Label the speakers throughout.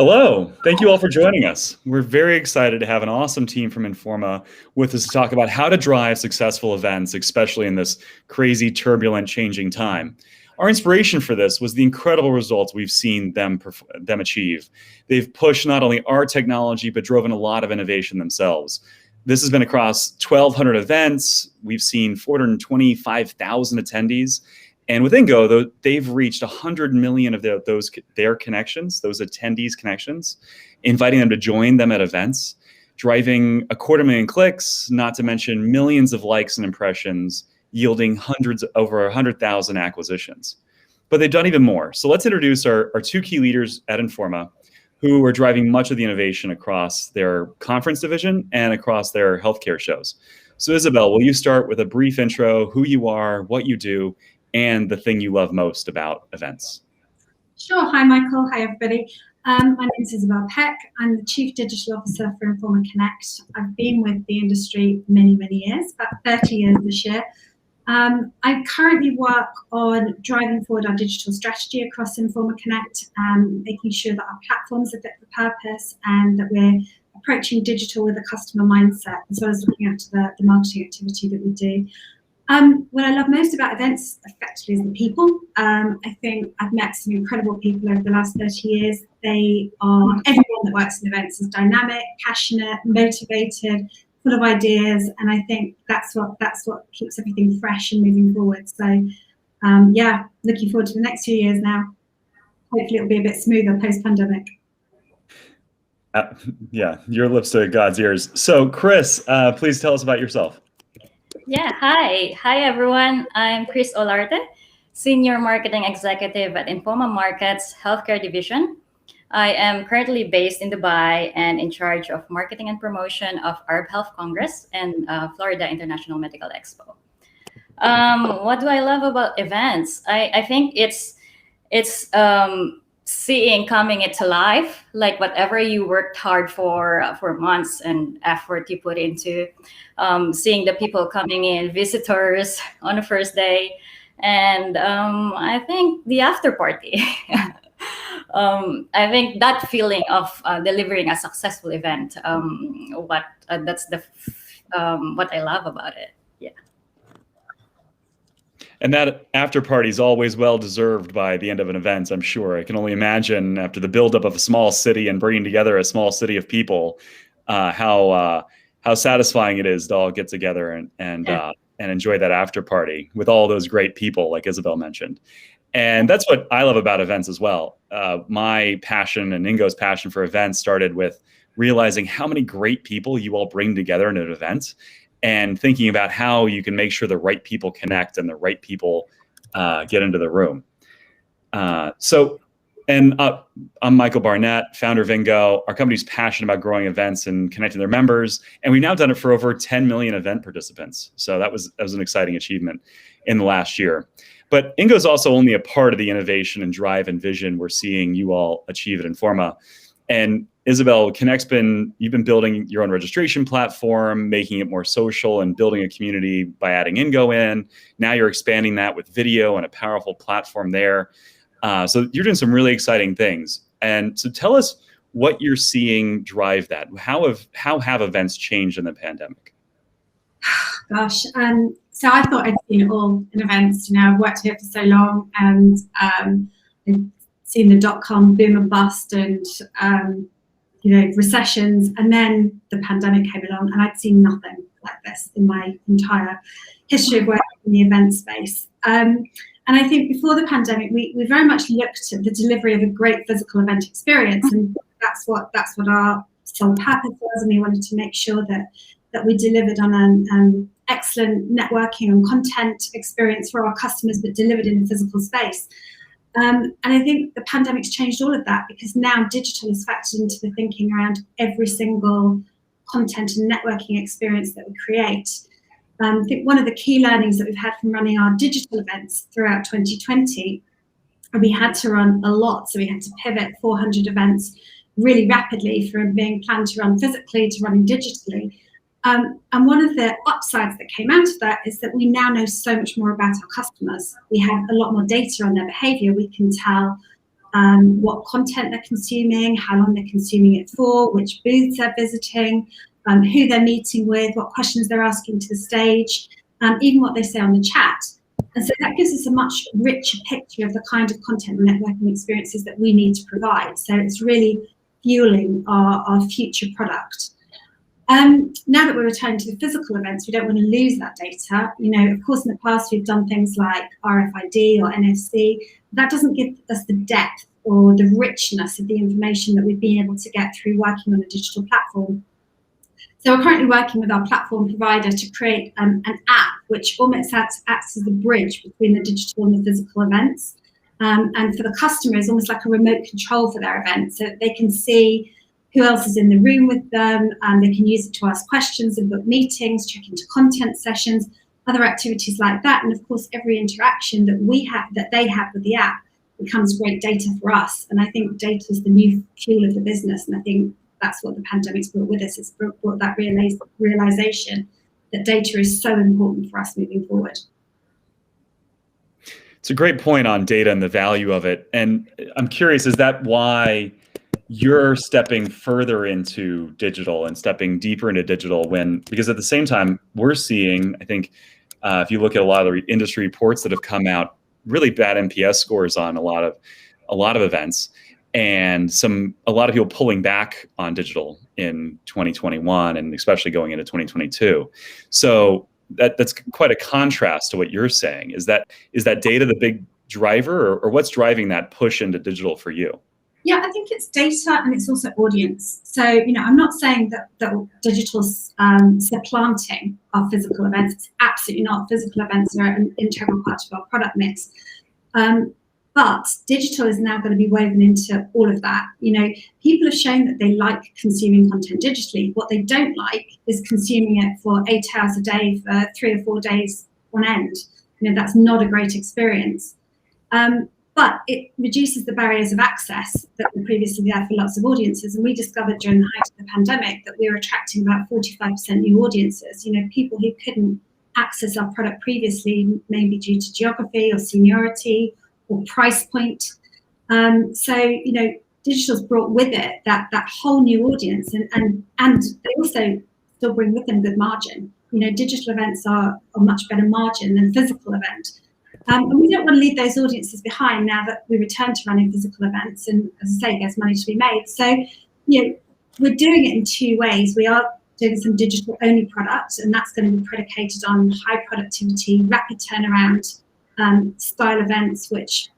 Speaker 1: Hello. Thank you all for joining us. We're very excited to have an awesome team from Informa with us to talk about how to drive successful events, especially in this crazy, turbulent, changing time. Our inspiration for this was the incredible results we've seen them achieve. They've pushed not only our technology, but driven a lot of innovation themselves. This has been across 1,200 events. We've seen 425,000 attendees. And with InGo, they've reached 100 million of their connections, those attendees' connections, inviting them to join them at events, driving 250,000 clicks, not to mention millions of likes and impressions, yielding over 100,000 acquisitions. But they've done even more. So let's introduce our two key leaders at Informa, who are driving much of the innovation across their conference division and across their healthcare shows. So Isabel, will you start with a brief intro, who you are, what you do, and the thing you love most about events?
Speaker 2: Sure. Hi, Michael. Hi, everybody. My name is Isabel Peck. I'm the Chief Digital Officer for Informa Connect. I've been with the industry many, many years, about 30 years this year. I currently work on driving forward our digital strategy across Informa Connect, making sure that our platforms are fit for purpose and that we're approaching digital with a customer mindset, as well as looking at the marketing activity that we do. What I love most about events, effectively, is the people. I think I've met some incredible people over the last 30 years. Everyone that works in events is dynamic, passionate, motivated, full of ideas, and I think that's what keeps everything fresh and moving forward. So, yeah, looking forward to the next few years now. Hopefully, it'll be a bit smoother post-pandemic.
Speaker 1: Yeah, your lips to God's ears. So, Chris, please tell us about yourself.
Speaker 3: Yeah, hi. Hi, everyone. I'm Chris Olarte, Senior Marketing Executive at Informa Markets Healthcare Division. I am currently based in Dubai and in charge of marketing and promotion of Arab Health Congress and Florida International Medical Expo. What do I love about events? I think it's coming into life, like whatever you worked hard for months and effort you put into, seeing the people coming in, visitors on the first day, and I think the after party. I think that feeling of delivering a successful event, that's what I love about it. Yeah.
Speaker 1: And that after party is always well deserved by the end of an event, I'm sure. I can only imagine after the buildup of a small city and bringing together a small city of people, how satisfying it is to all get together and enjoy that after party with all those great people, like Isabel mentioned. And that's what I love about events as well. My passion and InGo's passion for events started with realizing how many great people you all bring together in an event, and thinking about how you can make sure the right people connect and the right people get into the room. I'm Michael Barnett, founder of InGo. Our company's passionate about growing events and connecting their members, and we've now done it for over 10 million event participants. So that was an exciting achievement in the last year. But InGo is also only a part of the innovation and drive and vision we're seeing you all achieve at Informa. And Isabel, you've been building your own registration platform, making it more social and building a community by adding InGo in. Now you're expanding that with video and a powerful platform there. So you're doing some really exciting things. And so tell us what you're seeing drive that. How have events changed in the pandemic?
Speaker 2: Gosh, so I thought I'd seen it all in events. I've worked here for so long, and I've seen the dot-com boom and bust, and recessions, and then the pandemic came along, and I'd seen nothing like this in my entire history of working in the event space. And I think before the pandemic, we very much looked at the delivery of a great physical event experience, and that's what our sole purpose was, and we wanted to make sure that we delivered on an excellent networking and content experience for our customers, but delivered in a physical space. And I think the pandemic's changed all of that, because now digital is factored into the thinking around every single content and networking experience that we create. I think one of the key learnings that we've had from running our digital events throughout 2020, and we had to run a lot, so we had to pivot 400 events really rapidly from being planned to run physically to running digitally. And one of the upsides that came out of that is that we now know so much more about our customers. We have a lot more data on their behavior. We can tell what content they're consuming, how long they're consuming it for, which booths they're visiting, who they're meeting with, what questions they're asking to the stage, even what they say on the chat. And so that gives us a much richer picture of the kind of content and networking experiences that we need to provide. So it's really fueling our future product. Now that we're returning to the physical events, we don't want to lose that data. Of course, in the past, we've done things like RFID or NFC. That doesn't give us the depth or the richness of the information that we've been able to get through working on a digital platform. So we're currently working with our platform provider to create an app which almost acts as a bridge between the digital and the physical events. And for the customer, it's almost like a remote control for their event, so that they can see who else is in the room with them, and they can use it to ask questions and book meetings, check into content sessions, other activities like that. And of course, every interaction that they have with the app becomes great data for us. And I think data is the new fuel of the business. And I think that's what the pandemic's brought with us. It's brought that realization that data is so important for us moving forward.
Speaker 1: It's a great point on data and the value of it. And I'm curious, is that why you're stepping further into digital and stepping deeper into digital because at the same time, we're seeing, I think, if you look at a lot of the industry reports that have come out, really bad NPS scores on a lot of events, and a lot of people pulling back on digital in 2021 and especially going into 2022. So that's quite a contrast to what you're saying. Is that data the big driver, or what's driving that push into digital for you?
Speaker 2: Yeah, I think it's data and it's also audience. So, I'm not saying that digital's supplanting our physical events. It's absolutely not. Physical events are an integral part of our product mix. But digital is now going to be woven into all of that. People have shown that they like consuming content digitally. What they don't like is consuming it for 8 hours a day for 3 or 4 days on end. That's not a great experience. But it reduces the barriers of access that were previously there for lots of audiences. And we discovered during the height of the pandemic that we were attracting about 45% new audiences, people who couldn't access our product previously, maybe due to geography or seniority or price point. So, digital's brought with it that whole new audience, and they also still bring with them good margin. Digital events are a much better margin than a physical event. And we don't want to leave those audiences behind now that we return to running physical events. And as I say, there's money to be made. So, we're doing it in 2 ways. We are doing some digital-only products, and that's going to be predicated on high productivity, rapid turnaround style events, which,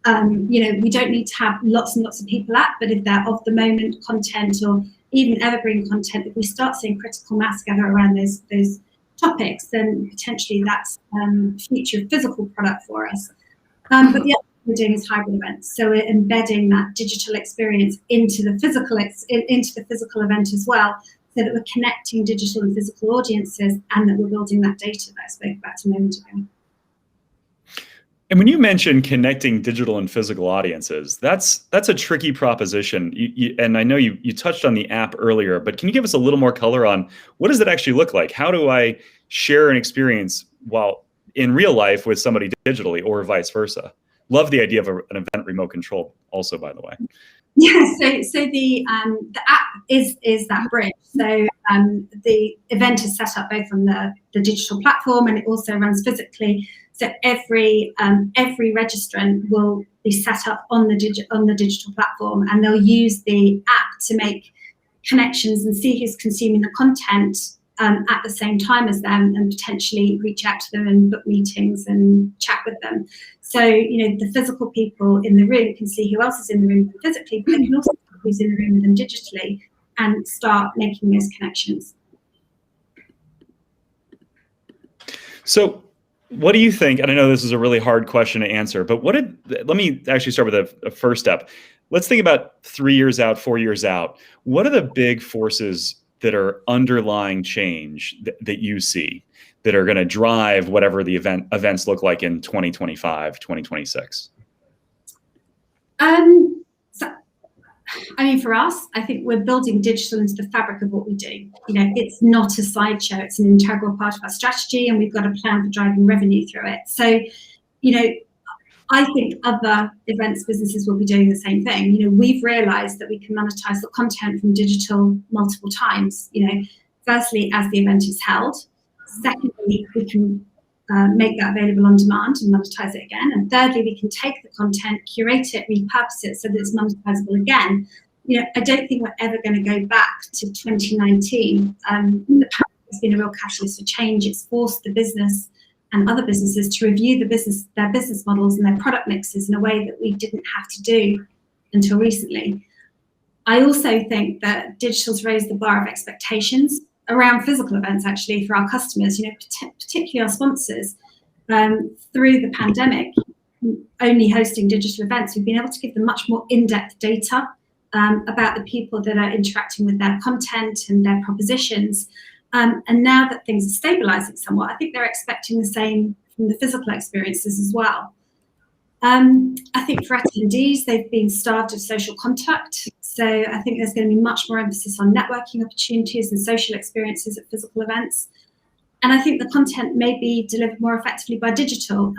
Speaker 2: we don't need to have lots and lots of people at, but if they're of-the-moment content or even evergreen content, if we start seeing critical mass gather around those topics, then potentially that's future physical product for us. But the other thing we're doing is hybrid events. So we're embedding that digital experience into the physical event as well, so that we're connecting digital and physical audiences, and that we're building that data that I spoke about a moment ago.
Speaker 1: And when you mention connecting digital and physical audiences, that's a tricky proposition. And I know you touched on the app earlier, but can you give us a little more color on what does it actually look like? How do I share an experience while in real life with somebody digitally, or vice versa? Love the idea of an event remote control also, by the way.
Speaker 2: Yeah, so the app is that bridge. So the event is set up both on the digital platform, and it also runs physically. So every registrant will be set up on the digital platform, and they'll use the app to make connections and see who's consuming the content at the same time as them, and potentially reach out to them and book meetings and chat with them. So, the physical people in the room can see who else is in the room physically, but they can also see who's in the room with them digitally and start making those connections.
Speaker 1: So what do you think? And I know this is a really hard question to answer, but let me actually start with a first step. Let's think about 3 years out, 4 years out. What are the big forces that are underlying change that you see that are going to drive whatever the events look like in 2025, 2026?
Speaker 2: For us, I think we're building digital into the fabric of what we do. It's not a sideshow, it's an integral part of our strategy, and we've got a plan for driving revenue through it. So, I think other events businesses will be doing the same thing. We've realized that we can monetize the content from digital multiple times. Firstly, as the event is held. Secondly, we can make that available on demand and monetize it again. And thirdly, we can take the content, curate it, repurpose it so that it's monetizable again. I don't think we're ever going to go back to 2019. The pandemic has been a real catalyst for change. It's forced the business and other businesses to review their business models and their product mixes in a way that we didn't have to do until recently. I also think that digital's raised the bar of expectations around physical events, actually, for our customers, particularly our sponsors. Through the pandemic, only hosting digital events, we've been able to give them much more in-depth data about the people that are interacting with their content and their propositions. And now that things are stabilizing somewhat, I think they're expecting the same from the physical experiences as well. I think for attendees, they've been starved of social contact. So I think there's going to be much more emphasis on networking opportunities and social experiences at physical events. And I think the content may be delivered more effectively by digital.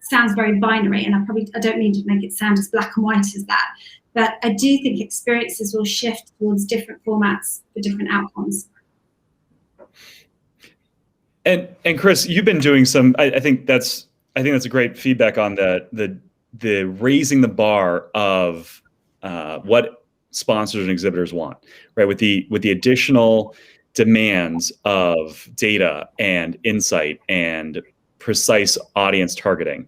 Speaker 2: Sounds very binary, and I don't mean to make it sound as black and white as that. But I do think experiences will shift towards different formats for different outcomes.
Speaker 1: And Chris, you've been doing some. I think that's a great feedback on the raising the bar of what sponsors and exhibitors want, right? With the additional demands of data and insight and precise audience targeting.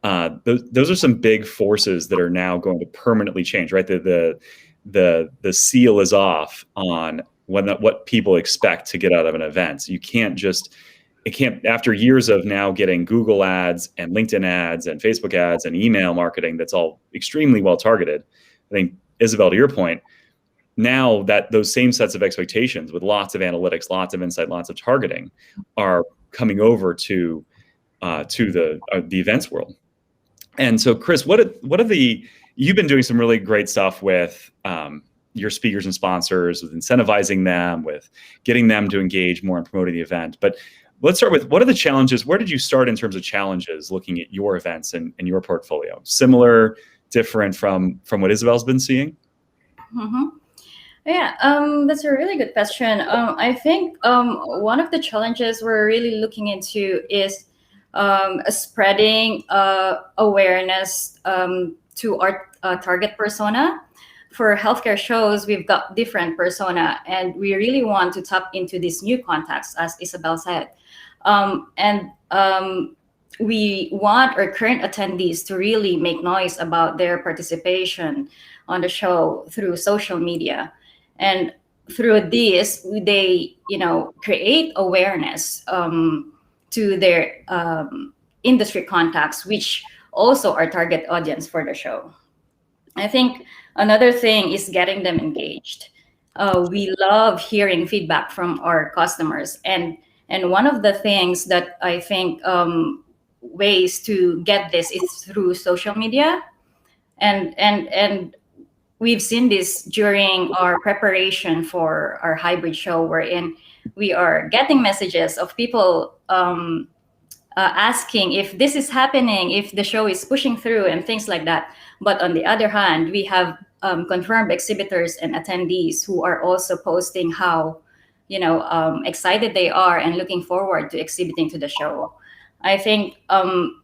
Speaker 1: Those are some big forces that are now going to permanently change, right? The seal is off on what people expect to get out of an event. It can't, after years of now getting Google ads and LinkedIn ads and Facebook ads and email marketing that's all extremely well targeted. I think, Isabel, to your point, now that those same sets of expectations with lots of analytics, lots of insight, lots of targeting are coming over to the events world. And so, Chris, you've been doing some really great stuff with your speakers and sponsors, with incentivizing them, with getting them to engage more in promoting the event. But let's start with, what are the challenges? Where did you start in terms of challenges looking at your events and your portfolio? Similar, different from what Isabel's been seeing?
Speaker 3: Mm-hmm. Yeah, that's a really good question. I think one of the challenges we're really looking into is spreading awareness to our target persona. For healthcare shows, we've got different persona, and we really want to tap into these new contacts, as Isabel said. We want our current attendees to really make noise about their participation on the show through social media. And through this, they, create awareness to their industry contacts, which also are target audience for the show. I think another thing is getting them engaged. We love hearing feedback from our customers, and one of the things that I think ways to get this is through social media, and we've seen this during our preparation for our hybrid show, wherein we are getting messages of people asking if this is happening, if the show is pushing through, and things like that. But on the other hand, we have confirmed exhibitors and attendees who are also posting how excited they are and looking forward to exhibiting to the show. I think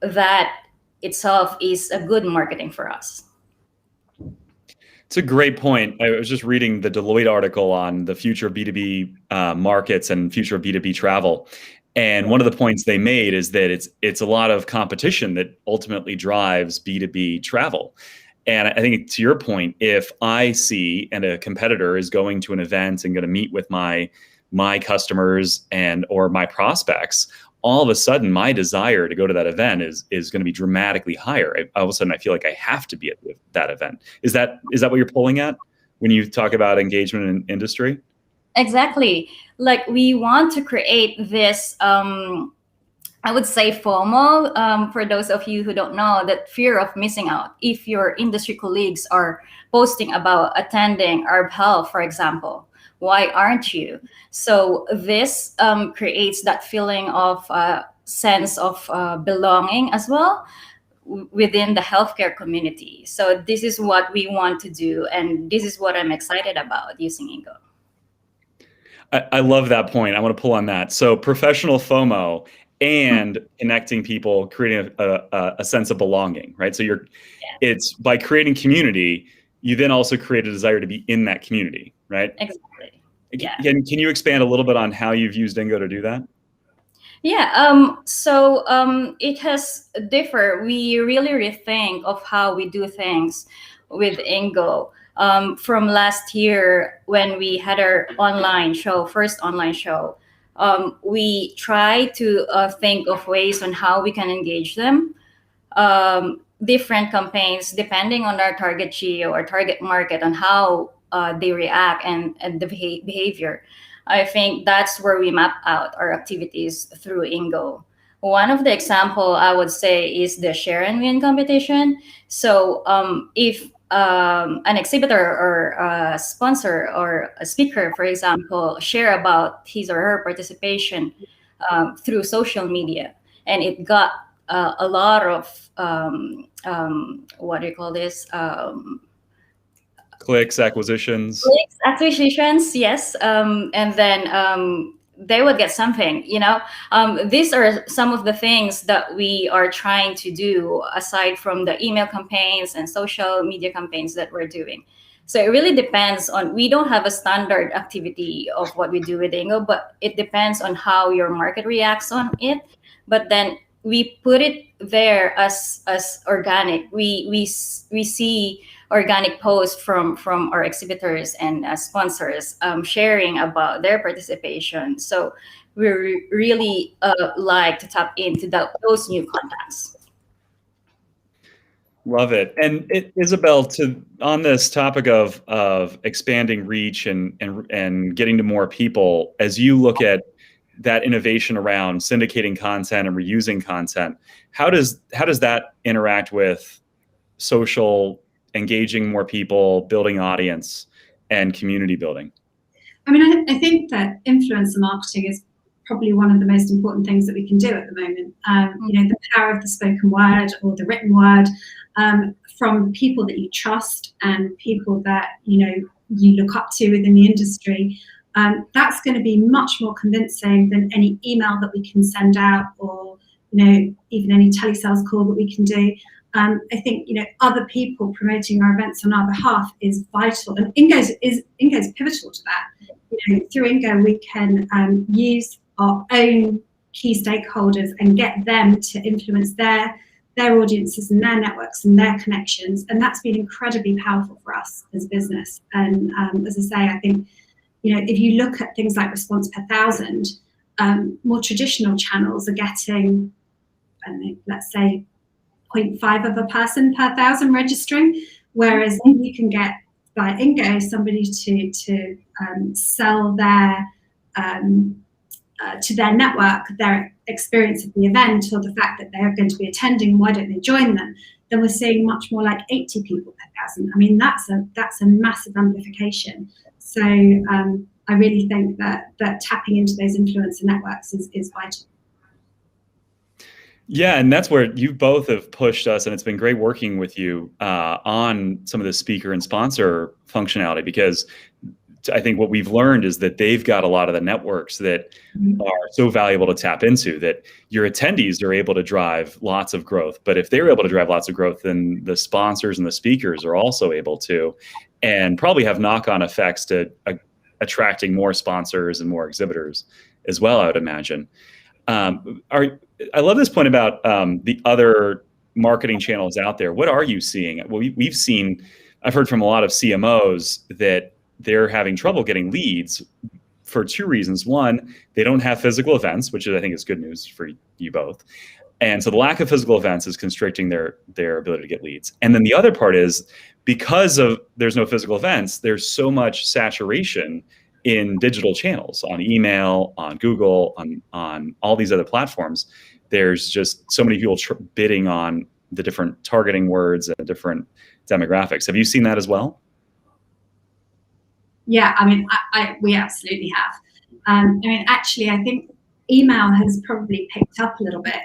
Speaker 3: that itself is a good marketing for us.
Speaker 1: It's a great point. I was just reading the Deloitte article on the future of B2B markets and future of B2B travel. And one of the points they made is that it's a lot of competition that ultimately drives B2B travel. And I think, to your point, if I see and a competitor is going to an event and going to meet with my customers or my prospects, all of a sudden my desire to go to that event is going to be dramatically higher. All of a sudden I feel like I have to be at that event. Is that what you're pulling at when you talk about engagement in industry? Exactly.
Speaker 3: Like, we want to create this, I would say, FOMO, for those of you who don't know, that fear of missing out. If your industry colleagues are posting about attending Herb Health, for example, why aren't you? So this creates that feeling of sense of belonging as well. within the healthcare community. So this is what we want to do, and this is what I'm excited about using InGo.
Speaker 1: I love that point. I want to pull on that. So professional FOMO and connecting people, creating a sense of belonging, right? So it's by creating community, you then also create a desire to be in that community, right?
Speaker 3: Exactly. Yeah.
Speaker 1: Can you expand a little bit on how you've used InGo to do that?
Speaker 3: Yeah, so it has differed. We really rethink of how we do things with InGo. From last year when we had our first online show, we try to think of ways on how we can engage them. Different campaigns depending on our target geo or target market, on how they react and the behavior. I think that's where we map out our activities through InGo. One of the example I would say is the share and win competition. So if an exhibitor or a sponsor or a speaker, for example, share about his or her participation through social media, and it got a lot of what do you call this?
Speaker 1: Clicks, acquisitions.
Speaker 3: Clicks, acquisitions, yes. And then they would get something, these are some of the things that we are trying to do aside from the email campaigns and social media campaigns that we're doing. So it really depends on, we don't have a standard activity of what we do with InGo, but it depends on how your market reacts on it. But then we put it there as organic. We see organic posts from our exhibitors and sponsors sharing about their participation. So we really like to tap into those new contacts.
Speaker 1: Love it. And Isabel, on this topic of expanding reach and getting to more people, as you look at that innovation around syndicating content and reusing content, how does that interact with social, engaging more people, building audience, and community building?
Speaker 2: I mean, I think that influencer marketing is probably one of the most important things that we can do at the moment. The power of the spoken word or the written word from people that you trust and people that you look up to within the industry. That's going to be much more convincing than any email that we can send out, or even any telesales call that we can do. I think other people promoting our events on our behalf is vital, and InGo is pivotal to that. Through InGo, we can use our own key stakeholders and get them to influence their audiences and their networks and their connections, and that's been incredibly powerful for us as a business. And as I say, I think if you look at things like response per thousand, more traditional channels are getting, let's say, 0.5 of a person per thousand registering, whereas you can get by InGo somebody to sell their to their network their experience of the event, or the fact that they're going to be attending, why don't they join them? Then we're seeing much more like 80 people per thousand. I mean, that's a massive amplification. So I really think that tapping into those influencer networks is vital.
Speaker 1: Yeah, and that's where you both have pushed us, and it's been great working with you on some of the speaker and sponsor functionality, because I think what we've learned is that they've got a lot of the networks that are so valuable to tap into, that your attendees are able to drive lots of growth. But if they're able to drive lots of growth, then the sponsors and the speakers are also able to, and probably have knock-on effects to attracting more sponsors and more exhibitors as well, I would imagine. I love this point about the other marketing channels out there. What are you seeing? Well, I've heard from a lot of CMOs that they're having trouble getting leads for two reasons. One, they don't have physical events, which I think is good news for you both. And so the lack of physical events is constricting their ability to get leads. And then the other part is, because there's no physical events, there's so much saturation in digital channels, on email, on Google, on all these other platforms. There's just so many people bidding on the different targeting words and different demographics. Have you seen that as well?
Speaker 2: Yeah, I mean, we absolutely have. I mean, actually, I think email has probably picked up a little bit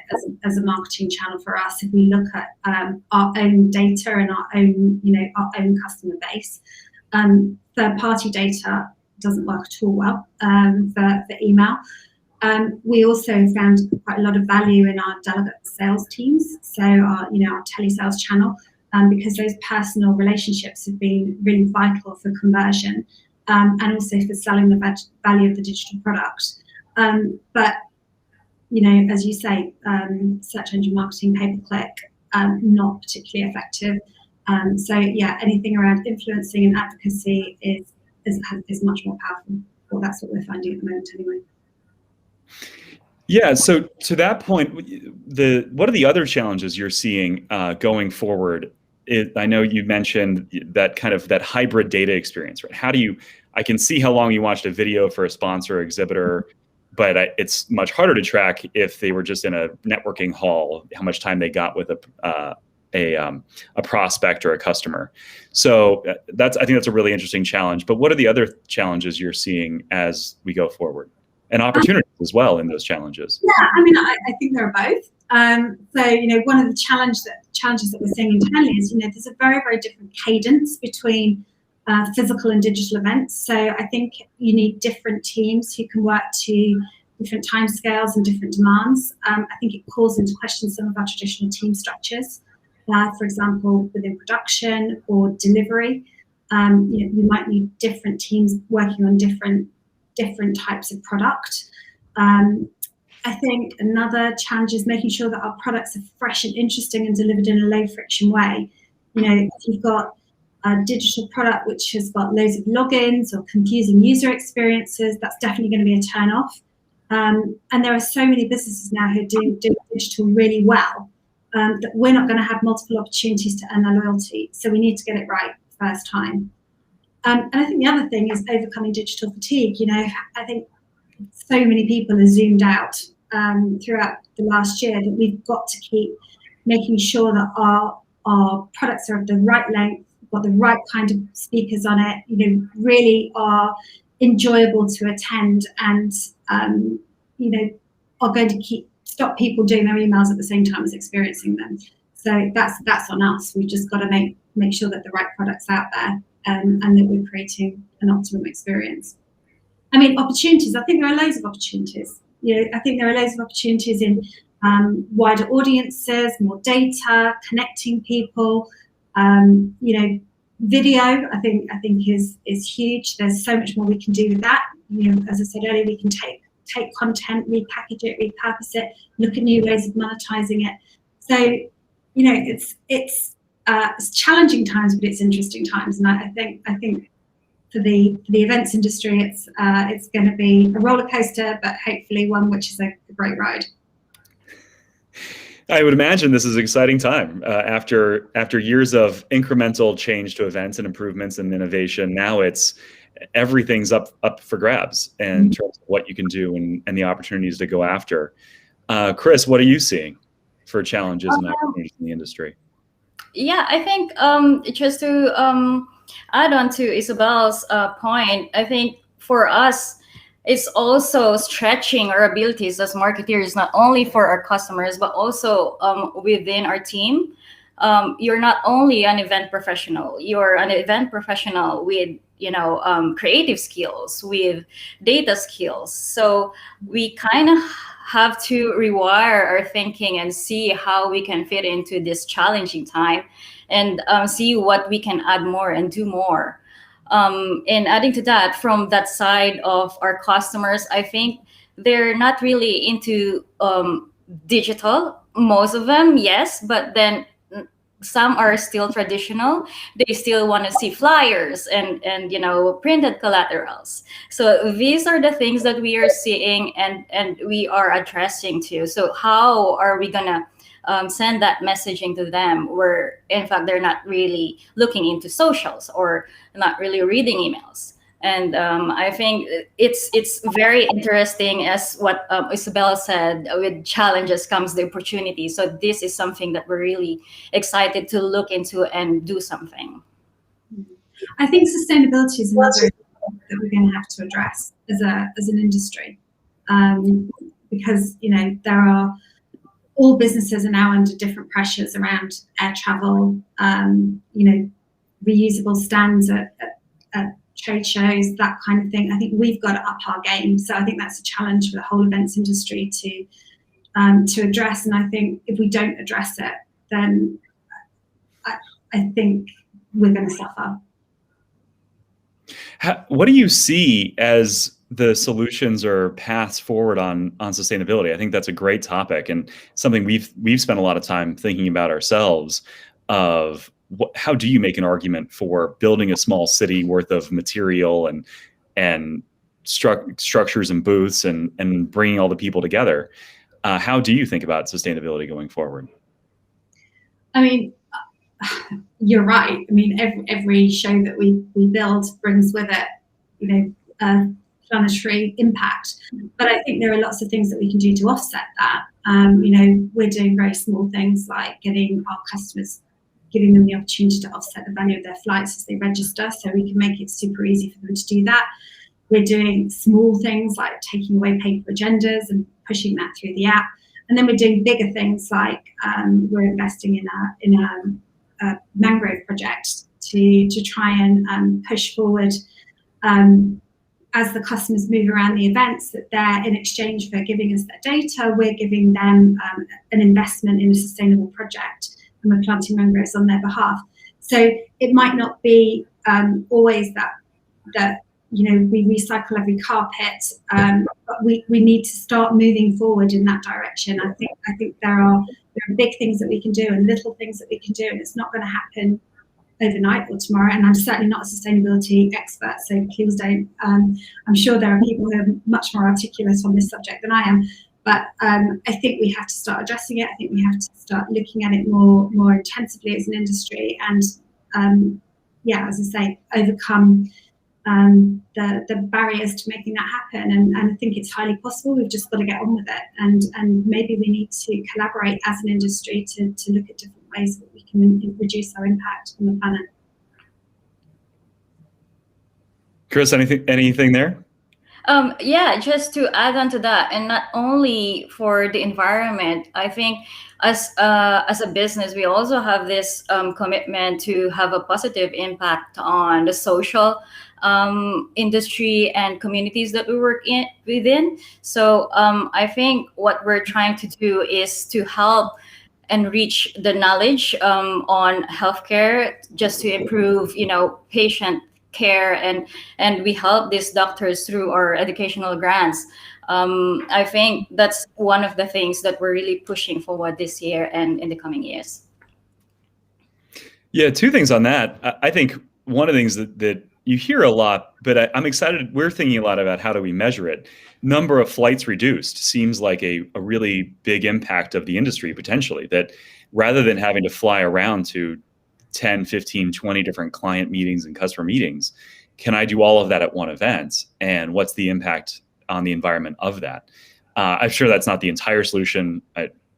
Speaker 2: as a marketing channel for us. If we look at our own data and our own customer base, third-party data doesn't work at all well for email. We also found quite a lot of value in our delegate sales teams, so our telesales channel, because those personal relationships have been really vital for conversion, and also for selling the value of the digital product. But as you say, search engine marketing, pay-per-click, not particularly effective. So yeah, anything around influencing and advocacy is much more powerful. Well, that's what we're finding at the moment, anyway.
Speaker 1: Yeah. So to that point, what are the other challenges you're seeing going forward? I know you mentioned that that hybrid data experience, right? I can see how long you watched a video for a sponsor or exhibitor, but it's much harder to track if they were just in a networking hall, how much time they got with a prospect or a customer. So I think that's a really interesting challenge. But what are the other challenges you're seeing as we go forward, and opportunities as well in those challenges?
Speaker 2: Yeah, I think there are both. So one of the challenges that we're seeing internally is there's a very, very different cadence between physical and digital events. So I think you need different teams who can work to different timescales and different demands. I think it calls into question some of our traditional team structures. For example, within production or delivery, you might need different teams working on different types of product. I think another challenge is making sure that our products are fresh and interesting and delivered in a low friction way. If you've got a digital product which has got loads of logins or confusing user experiences, that's definitely going to be a turn off. And there are so many businesses now who do digital really well, that we're not going to have multiple opportunities to earn their loyalty. So we need to get it right first time. And I think the other thing is overcoming digital fatigue. I think so many people are zoomed out throughout the last year that we've got to keep making sure that our products are of the right length, got the right kind of speakers on it, really are enjoyable to attend, and are going to stop people doing their emails at the same time as experiencing them. So that's on us. We've just got to make sure that the right product's out there, and that we're creating an optimum experience. Opportunities. I think there are loads of opportunities. I think there are loads of opportunities in wider audiences, more data, connecting people. Video, I think is huge. There's so much more we can do with that. As I said earlier, we can take content, repackage it, repurpose it, look at new ways of monetizing it. So, it's challenging times, but it's interesting times. And I think for the events industry, it's going to be a roller coaster, but hopefully one which is a great ride.
Speaker 1: I would imagine this is an exciting time after years of incremental change to events and improvements and innovation. Now everything's up for grabs in terms of what you can do and the opportunities to go after. Chris, what are you seeing for challenges and opportunities in the industry?
Speaker 3: Yeah, I think just to add on to Isabel's point, I think for us, it's also stretching our abilities as marketeers, not only for our customers, but also within our team. You're not only an event professional, you're an event professional with creative skills, with data skills. So we kind of have to rewire our thinking and see how we can fit into this challenging time, and see what we can add more and do more. And adding to that, from that side of our customers, I think they're not really into digital. Most of them, yes, but then some are still traditional. They still want to see flyers and printed collaterals. So these are the things that we are seeing and we are addressing to. So how are we gonna send that messaging to them where in fact they're not really looking into socials or not really reading emails? And I think it's very interesting, as what Isabel said, with challenges comes the opportunity. So this is something that we're really excited to look into and do something.
Speaker 2: I think sustainability is another that we're going to have to address as an industry. because, you know, there are, all businesses are now under different pressures around air travel, you know, reusable stands at trade shows, that kind of thing. I think we've got to up our game. So I think that's a challenge for the whole events industry to address. And I think if we don't address it, then I think we're going to suffer.
Speaker 1: What do you see as the solutions or paths forward on sustainability? I think that's a great topic and something we've spent a lot of time thinking about ourselves. Of how do you make an argument for building a small city worth of material and structures and booths and bringing all the people together? How do you think about sustainability going forward?
Speaker 2: I mean, you're right. I mean, every show that we build brings with it, you know, a planetary impact. But I think there are lots of things that we can do to offset that. You know, we're doing very small things like getting our customers, giving them the opportunity to offset the value of their flights as they register, so we can make it super easy for them to do that. We're doing small things like taking away paper agendas and pushing that through the app. And then we're doing bigger things like we're investing in a mangrove project to try and push forward as the customers move around the events, that they're, in exchange for giving us their data, we're giving them an investment in a sustainable project, and we're planting mangroves on their behalf. So it might not be always that you know, we recycle every carpet, but we need to start moving forward in that direction. I think there are big things that we can do and little things that we can do, and it's not going to happen overnight or tomorrow. And I'm certainly not a sustainability expert, so please don't. I'm sure there are people who are much more articulate on this subject than I am, but I think we have to start addressing it. I think we have to start looking at it more intensively as an industry, and yeah, as I say, overcome the barriers to making that happen, and I think it's highly possible. We've just got to get on with it, and maybe we need to collaborate as an industry to look at different ways that we can reduce our impact on the planet.
Speaker 1: Chris, anything there?
Speaker 3: Yeah, just to add on to that, and not only for the environment, I think as a business, we also have this commitment to have a positive impact on the social industry and communities that we work within. So I think what we're trying to do is to help enrich the knowledge on healthcare, just to improve, you know, patient care, and we help these doctors through our educational grants. I think that's one of the things that we're really pushing forward this year and in the coming years.
Speaker 1: Yeah, two things on that. I think one of the things that you hear a lot, but I'm excited. We're thinking a lot about how do we measure it. Number of flights reduced seems like a really big impact of the industry potentially, that rather than having to fly around to 10, 15, 20 different client meetings and customer meetings, can I do all of that at one event? And what's the impact on the environment of that? I'm sure that's not the entire solution.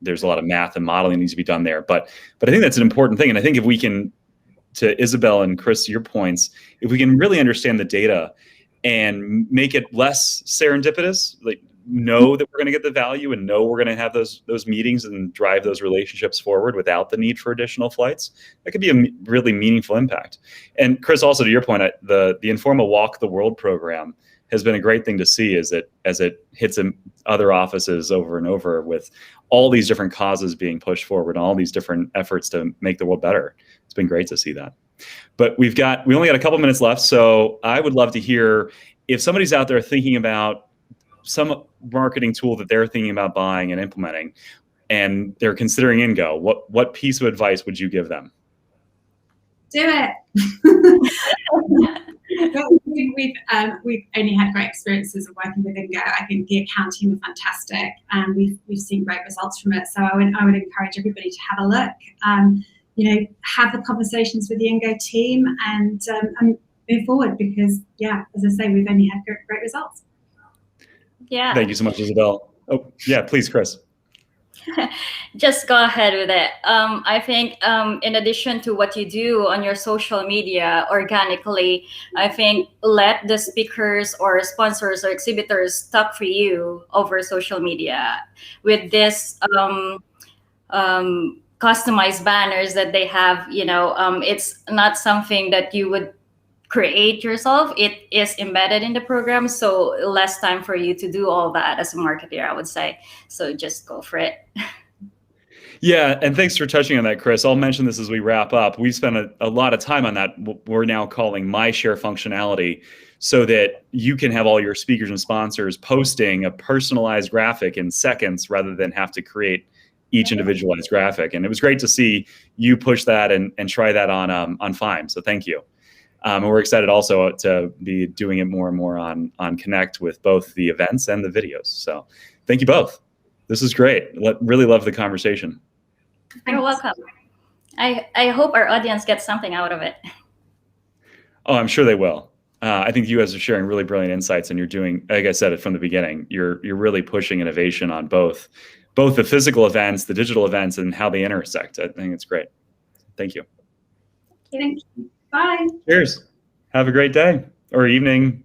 Speaker 1: There's a lot of math and modeling needs to be done there, but I think that's an important thing. And I think if we can, to Isabel and Chris, your points, if we can really understand the data and make it less serendipitous, like know that we're going to get the value and know we're going to have those meetings and drive those relationships forward without the need for additional flights, that could be a really meaningful impact. And Chris, also to your point, the Informa Walk the World program has been a great thing to see as it hits in other offices over and over, with all these different causes being pushed forward and all these different efforts to make the world better. It's been great to see that. But we only got a couple minutes left, so I would love to hear if somebody's out there thinking about some marketing tool that they're thinking about buying and implementing, and they're considering InGo, what piece of advice would you give them?
Speaker 2: Do it. We've only had great experiences of working with InGo. I think the account team are fantastic, and we've seen great results from it. So I would encourage everybody to have a look. You know, have the conversations with the InGo team and move forward, because yeah, as I say, we've only had great results.
Speaker 3: Yeah.
Speaker 1: Thank you so much, Isabel. Oh yeah, please, Chris.
Speaker 3: Just go ahead with it. I think in addition to what you do on your social media organically, I think let the speakers or sponsors or exhibitors talk for you over social media with this customized banners that they have. It's not something that you would create yourself. It is embedded in the program, so less time for you to do all that as a marketer, I would say. So just go for it.
Speaker 1: Yeah, and thanks for touching on that, Chris. I'll mention this as we wrap up. We've spent a lot of time on that. We're now calling My Share functionality, so that you can have all your speakers and sponsors posting a personalized graphic in seconds rather than have to create each individualized graphic. And it was great to see you push that and try that on FIME. So thank you. And we're excited also to be doing it more and more on Connect with both the events and the videos. So thank you both. This is great. Really love the conversation.
Speaker 3: You're welcome. I hope our audience gets something out of it.
Speaker 1: Oh, I'm sure they will. I think you guys are sharing really brilliant insights, and you're doing, like I said from the beginning, you're really pushing innovation on both the physical events, the digital events, and how they intersect. I think it's great. Thank you.
Speaker 2: Thank you. Bye.
Speaker 1: Cheers. Have a great day or evening.